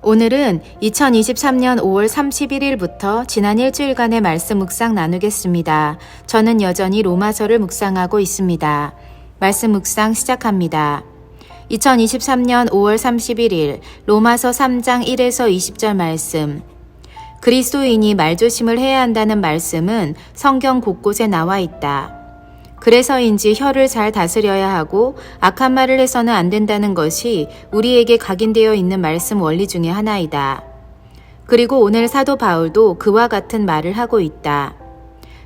오늘은 2023년 5월 31일부터 지난 일주일간의 말씀 묵상 나누겠습니다. 저는 여전히 로마서를 묵상하고 있습니다. 말씀 묵상 시작합니다. 2023년 5월 31일 로마서 3장 1에서 20절 말씀. 그리스도인이 말조심을 해야 한다는 말씀은 성경 곳곳에 나와 있다. 그래서인지 혀를 잘 다스려야 하고 악한 말을 해서는 안 된다는 것이 우리에게 각인되어 있는 말씀 원리 중에 하나이다. 그리고 오늘 사도 바울도 그와 같은 말을 하고 있다.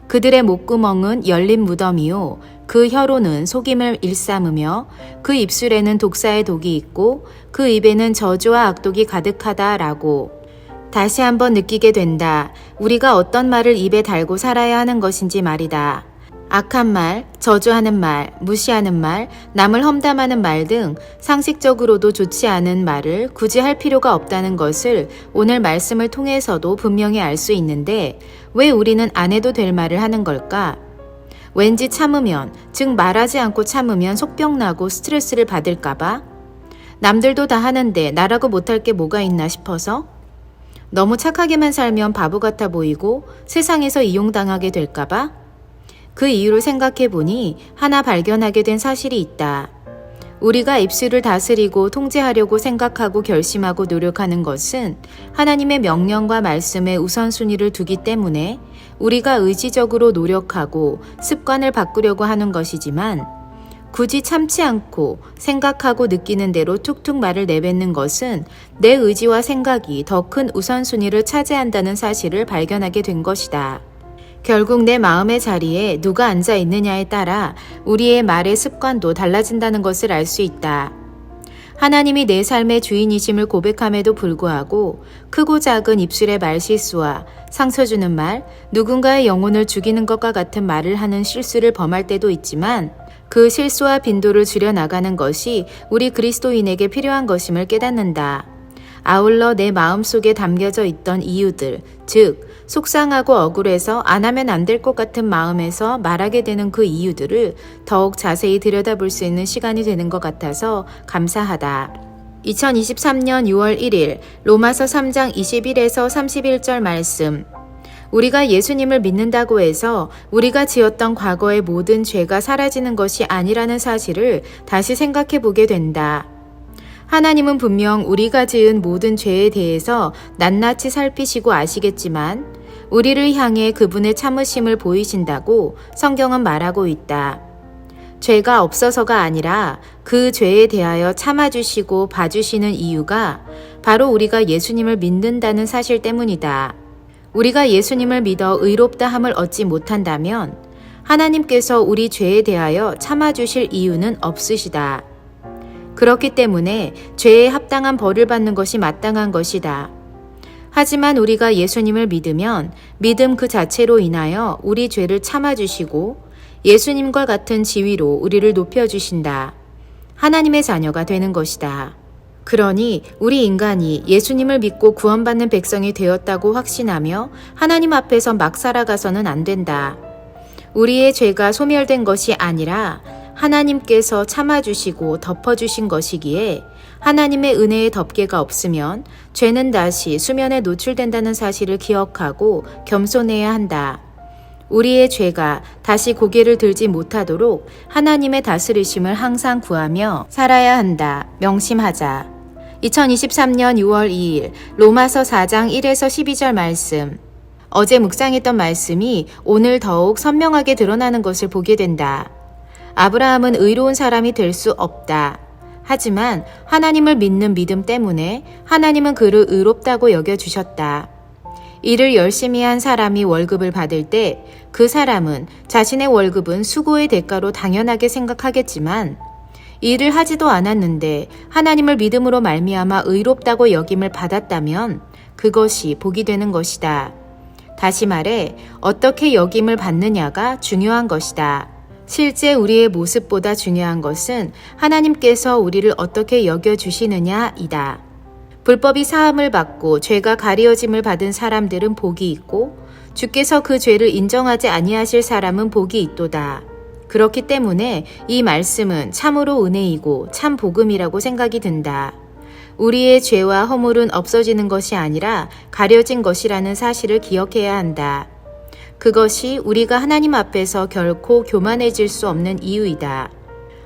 그들의 목구멍은 열린 무덤이요 그 혀로는 속임을 일삼으며 그 입술에는 독사의 독이 있고 그 입에는 저주와 악독이 가득하다라고. 다시 한번 느끼게 된다. 우리가 어떤 말을 입에 달고 살아야 하는 것인지 말이다. 악한 말, 저주하는 말, 무시하는 말, 남을 험담하는 말 등 상식적으로도 좋지 않은 말을 굳이 할 필요가 없다는 것을 오늘 말씀을 통해서도 분명히 알 수 있는데 왜 우리는 안 해도 될 말을 하는 걸까? 왠지 참으면, 즉 말하지 않고 참으면 속병나고 스트레스를 받을까봐? 남들도 다 하는데 나라고 못할 게 뭐가 있나 싶어서? 너무 착하게만 살면 바보 같아 보이고 세상에서 이용당하게 될까봐? 그 이유를 생각해 보니 하나 발견하게 된 사실이 있다. 우리가 입술을 다스리고 통제하려고 생각하고 결심하고 노력하는 것은 하나님의 명령과 말씀에 우선순위를 두기 때문에 우리가 의지적으로 노력하고 습관을 바꾸려고 하는 것이지만 굳이 참지 않고 생각하고 느끼는 대로 툭툭 말을 내뱉는 것은 내 의지와 생각이 더 큰 우선순위를 차지한다는 사실을 발견하게 된 것이다. 결국 내 마음의 자리에 누가 앉아 있느냐에 따라 우리의 말의 습관도 달라진다는 것을 알 수 있다. 하나님이 내 삶의 주인이심을 고백함에도 불구하고 크고 작은 입술의 말실수와 상처 주는 말, 누군가의 영혼을 죽이는 것과 같은 말을 하는 실수를 범할 때도 있지만 그 실수와 빈도를 줄여나가는 것이 우리 그리스도인에게 필요한 것임을 깨닫는다. 아울러 내 마음속에 담겨져 있던 이유들, 즉 속상하고 억울해서 안 하면 안 될 것 같은 마음에서 말하게 되는 그 이유들을 더욱 자세히 들여다볼 수 있는 시간이 되는 것 같아서 감사하다. 2023년 6월 1일 로마서 3장 21에서 31절 말씀. 우리가 예수님을 믿는다고 해서 우리가 지었던 과거의 모든 죄가 사라지는 것이 아니라는 사실을 다시 생각해 보게 된다. 하나님은 분명 우리가 지은 모든 죄에 대해서 낱낱이 살피시고 아시겠지만 우리를 향해 그분의 참으심을 보이신다고 성경은 말하고 있다. 죄가 없어서가 아니라 그 죄에 대하여 참아주시고 봐주시는 이유가 바로 우리가 예수님을 믿는다는 사실 때문이다. 우리가 예수님을 믿어 의롭다 함을 얻지 못한다면 하나님께서 우리 죄에 대하여 참아주실 이유는 없으시다. 그렇기 때문에 죄에 합당한 벌을 받는 것이 마땅한 것이다. 하지만 우리가 예수님을 믿으면 믿음 그 자체로 인하여 우리 죄를 참아주시고 예수님과 같은 지위로 우리를 높여주신다. 하나님의 자녀가 되는 것이다. 그러니 우리 인간이 예수님을 믿고 구원받는 백성이 되었다고 확신하며 하나님 앞에서 막 살아가서는 안 된다. 우리의 죄가 소멸된 것이 아니라 하나님께서 참아주시고 덮어주신 것이기에 하나님의 은혜의 덮개가 없으면 죄는 다시 수면에 노출된다는 사실을 기억하고 겸손해야 한다. 우리의 죄가 다시 고개를 들지 못하도록 하나님의 다스리심을 항상 구하며 살아야 한다. 명심하자. 2023년 6월 2일 로마서 4장 1에서 12절 말씀. 어제 묵상했던 말씀이 오늘 더욱 선명하게 드러나는 것을 보게 된다. 아브라함은 의로운 사람이 될 수 없다. 하지만 하나님을 믿는 믿음 때문에 하나님은 그를 의롭다고 여겨주셨다. 일을 열심히 한 사람이 월급을 받을 때 그 사람은 자신의 월급은 수고의 대가로 당연하게 생각하겠지만 일을 하지도 않았는데 하나님을 믿음으로 말미암아 의롭다고 여김을 받았다면 그것이 복이 되는 것이다. 다시 말해 어떻게 여김을 받느냐가 중요한 것이다. 실제 우리의 모습보다 중요한 것은 하나님께서 우리를 어떻게 여겨주시느냐이다. 불법이 사함을 받고 죄가 가리어짐을 받은 사람들은 복이 있고 주께서 그 죄를 인정하지 아니하실 사람은 복이 있도다. 그렇기 때문에 이 말씀은 참으로 은혜이고 참 복음이라고 생각이 든다. 우리의 죄와 허물은 없어지는 것이 아니라 가려진 것이라는 사실을 기억해야 한다. 그것이 우리가 하나님 앞에서 결코 교만해질 수 없는 이유이다.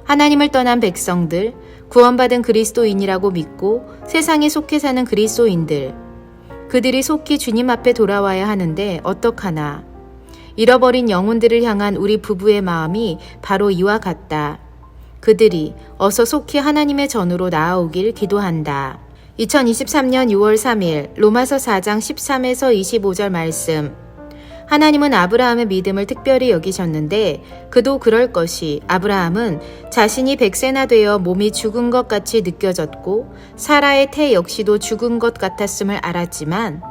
하나님을 떠난 백성들, 구원받은 그리스도인이라고 믿고 세상에 속해 사는 그리스도인들, 그들이 속히 주님 앞에 돌아와야 하는데 어떡하나. 잃어버린 영혼들을 향한 우리 부부의 마음이 바로 이와 같다. 그들이 어서 속히 하나님의 전으로 나아오길 기도한다. 2023년 6월 3일 로마서 4장 13에서 25절 말씀. 하나님은 아브라함의 믿음을 특별히 여기셨는데 그도 그럴 것이 아브라함은 자신이 100세나 되어 몸이 죽은 것 같이 느껴졌고 사라의 태 역시도 죽은 것 같았음을 알았지만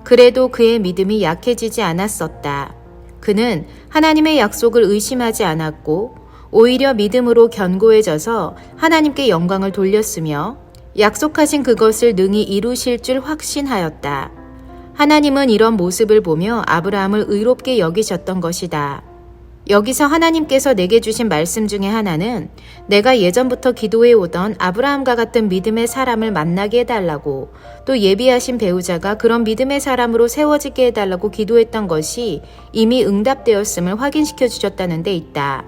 그래도 그의 믿음이 약해지지 않았었다. 그는 하나님의 약속을 의심하지 않았고 오히려 믿음으로 견고해져서 하나님께 영광을 돌렸으며 약속하신 그것을 능히 이루실 줄 확신하였다. 하나님은 이런 모습을 보며 아브라함을 의롭게 여기셨던 것이다. 여기서 하나님께서 내게 주신 말씀 중에 하나는 내가 예전부터 기도해 오던 아브라함과 같은 믿음의 사람을 만나게 해달라고, 또 예비하신 배우자가 그런 믿음의 사람으로 세워지게 해달라고 기도했던 것이 이미 응답되었음을 확인시켜 주셨다는 데 있다.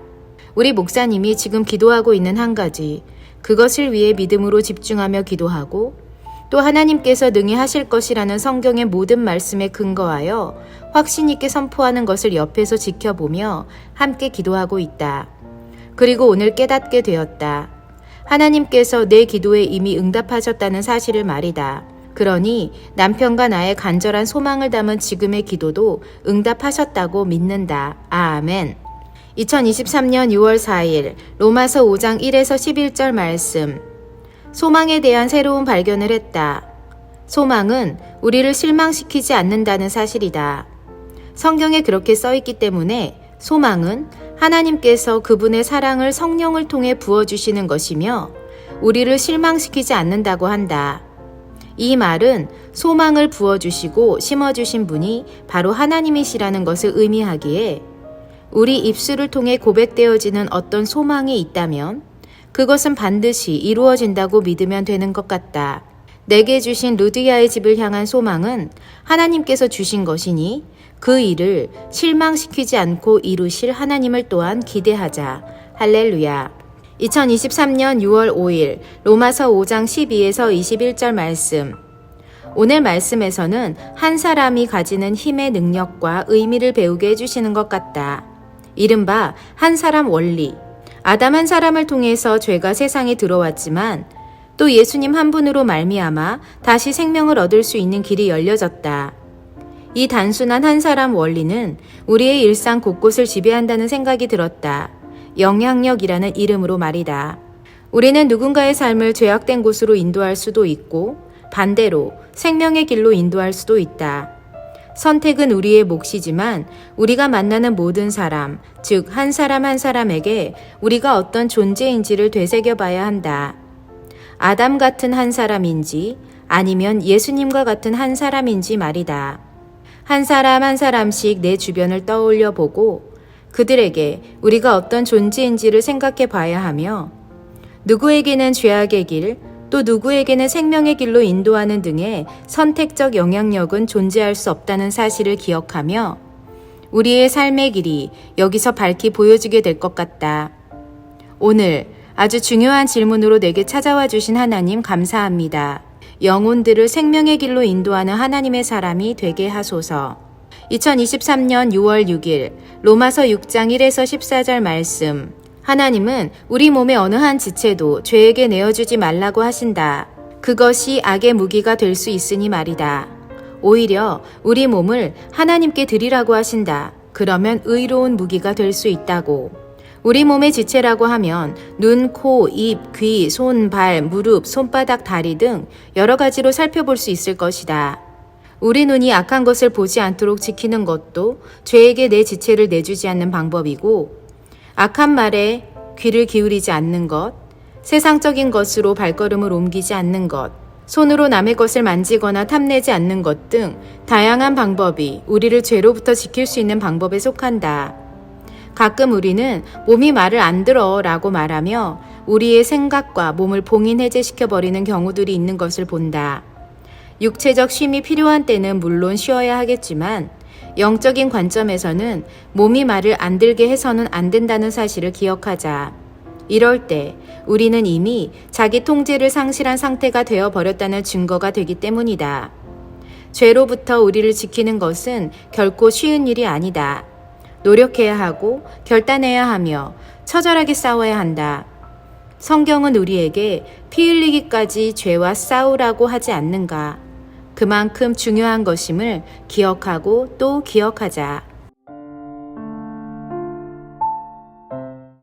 우리 목사님이 지금 기도하고 있는 한 가지, 그것을 위해 믿음으로 집중하며 기도하고 또 하나님께서 능히 하실 것이라는 성경의 모든 말씀에 근거하여 확신 있게 선포하는 것을 옆에서 지켜보며 함께 기도하고 있다. 그리고 오늘 깨닫게 되었다. 하나님께서 내 기도에 이미 응답하셨다는 사실을 말이다. 그러니 남편과 나의 간절한 소망을 담은 지금의 기도도 응답하셨다고 믿는다. 아멘. 2023년 6월 4일 로마서 5장 1에서 11절 말씀. 소망에 대한 새로운 발견을 했다. 소망은 우리를 실망시키지 않는다는 사실이다. 성경에 그렇게 써있기 때문에 소망은 하나님께서 그분의 사랑을 성령을 통해 부어주시는 것이며 우리를 실망시키지 않는다고 한다. 이 말은 소망을 부어주시고 심어주신 분이 바로 하나님이시라는 것을 의미하기에 우리 입술을 통해 고백되어지는 어떤 소망이 있다면 그것은 반드시 이루어진다고 믿으면 되는 것 같다. 내게 주신 루디아의 집을 향한 소망은 하나님께서 주신 것이니 그 일을 실망시키지 않고 이루실 하나님을 또한 기대하자. 할렐루야. 2023년 6월 5일 로마서 5장 12에서 21절 말씀. 오늘 말씀에서는 한 사람이 가지는 힘의 능력과 의미를 배우게 해주시는 것 같다. 이른바 한 사람 원리. 아담 한 사람을 통해서 죄가 세상에 들어왔지만 또 예수님 한 분으로 말미암아 다시 생명을 얻을 수 있는 길이 열려졌다. 이 단순한 한 사람 원리는 우리의 일상 곳곳을 지배한다는 생각이 들었다. 영향력이라는 이름으로 말이다. 우리는 누군가의 삶을 죄악된 곳으로 인도할 수도 있고 반대로 생명의 길로 인도할 수도 있다. 선택은 우리의 몫이지만 우리가 만나는 모든 사람, 즉 한 사람 한 사람에게 우리가 어떤 존재인지를 되새겨 봐야 한다. 아담 같은 한 사람인지 아니면 예수님과 같은 한 사람인지 말이다. 한 사람 한 사람씩 내 주변을 떠올려 보고 그들에게 우리가 어떤 존재인지를 생각해 봐야 하며 누구에게는 죄악의 길, 또 누구에게는 생명의 길로 인도하는 등의 선택적 영향력은 존재할 수 없다는 사실을 기억하며 우리의 삶의 길이 여기서 밝히 보여지게 될 것 같다. 오늘 아주 중요한 질문으로 내게 찾아와 주신 하나님 감사합니다. 영혼들을 생명의 길로 인도하는 하나님의 사람이 되게 하소서. 2023년 6월 6일 로마서 6장 1에서 14절 말씀. 하나님은 우리 몸의 어느 한 지체도 죄에게 내어주지 말라고 하신다. 그것이 악의 무기가 될 수 있으니 말이다. 오히려 우리 몸을 하나님께 드리라고 하신다. 그러면 의로운 무기가 될 수 있다고. 우리 몸의 지체라고 하면 눈, 코, 입, 귀, 손, 발, 무릎, 손바닥, 다리 등 여러 가지로 살펴볼 수 있을 것이다. 우리 눈이 악한 것을 보지 않도록 지키는 것도 죄에게 내 지체를 내주지 않는 방법이고 악한 말에 귀를 기울이지 않는 것, 세상적인 것으로 발걸음을 옮기지 않는 것, 손으로 남의 것을 만지거나 탐내지 않는 것 등 다양한 방법이 우리를 죄로부터 지킬 수 있는 방법에 속한다. 가끔 우리는 몸이 말을 안 들어 라고 말하며 우리의 생각과 몸을 봉인해제시켜버리는 경우들이 있는 것을 본다. 육체적 쉼이 필요한 때는 물론 쉬어야 하겠지만 영적인 관점에서는 몸이 말을 안 들게 해서는 안 된다는 사실을 기억하자. 이럴 때 우리는 이미 자기 통제를 상실한 상태가 되어버렸다는 증거가 되기 때문이다. 죄로부터 우리를 지키는 것은 결코 쉬운 일이 아니다. 노력해야 하고 결단해야 하며 처절하게 싸워야 한다. 성경은 우리에게 피 흘리기까지 죄와 싸우라고 하지 않는가? 그만큼 중요한 것임을 기억하고 또 기억하자.